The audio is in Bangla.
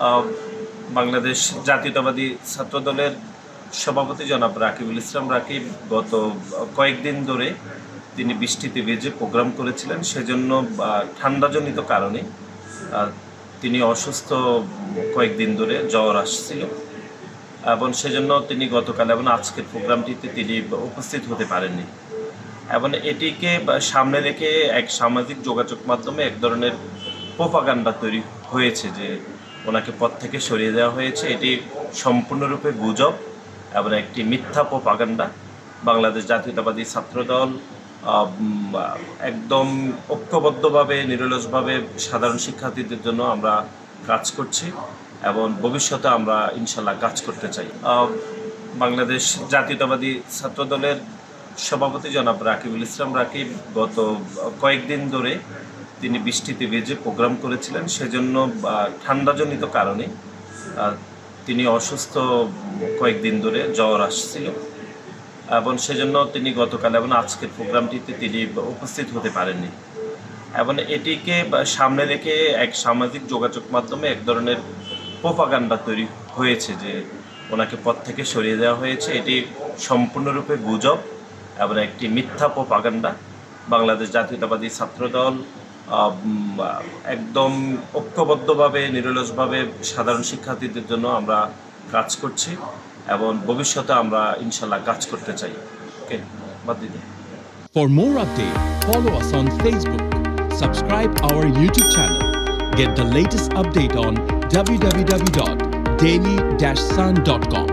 আহ, বাংলাদেশ জাতীয়তাবাদী ছাত্রদলের সভাপতি জনাব রাকিবুল ইসলাম রাকিব গত কয়েকদিন ধরে তিনি বৃষ্টিতে ভিজে প্রোগ্রাম করেছিলেন। সেজন্য ঠান্ডাজনিত কারণে তিনি অসুস্থ, কয়েকদিন ধরে জ্বর আসছিল এবং সেজন্য তিনি গতকাল এবং আজকের প্রোগ্রামটিতে তিনি উপস্থিত হতে পারেননি। এবং এটিকে সামনে রেখে এক সামাজিক যোগাযোগ মাধ্যমে এক ধরনের প্রোপাগান্ডা তৈরি হয়েছে যে ওনাকে পদ থেকে সরিয়ে দেওয়া হয়েছে। এটি সম্পূর্ণরূপে গুজব এবং একটি মিথ্যা প্রোপাগান্ডা। বাংলাদেশ জাতীয়তাবাদী ছাত্রদল একদম ঐক্যবদ্ধভাবে, নিরলসভাবে সাধারণ শিক্ষার্থীদের জন্য আমরা কাজ করছি এবং ভবিষ্যতে আমরা ইনশাল্লাহ কাজ করতে চাই। বাংলাদেশ জাতীয়তাবাদী ছাত্রদলের সভাপতি জনাব রাকিবুল ইসলাম রাকিব গত কয়েকদিন ধরে তিনি বৃষ্টিতে ভিজে প্রোগ্রাম করেছিলেন। সেজন্য ঠান্ডাজনিত কারণে তিনি অসুস্থ, কয়েকদিন ধরে জ্বর আসছিল এবং সেজন্য তিনি গতকাল এবং আজকের প্রোগ্রামটিতে তিনি উপস্থিত হতে পারেননি। এবং এটিকে সামনে রেখে এক সামাজিক যোগাযোগ মাধ্যমে এক ধরনের প্রোপাগান্ডা তৈরি হয়েছে যে ওনাকে পদ থেকে সরিয়ে দেওয়া হয়েছে। এটি সম্পূর্ণরূপে গুজব এবং একটি মিথ্যা প্রোপাগান্ডা। বাংলাদেশ জাতীয়তাবাদী ছাত্রদল একদম ঐক্যবদ্ধভাবে, নিরলসভাবে সাধারণ শিক্ষার্থীদের জন্য আমরা কাজ করছি এবং ভবিষ্যতে আমরা ইনশাল্লাহ কাজ করতে চাই। ওকে, বাদ দিতে। For more updates, follow us on Facebook, subscribe our YouTube channel, get the latest update on www.daily-sun.com.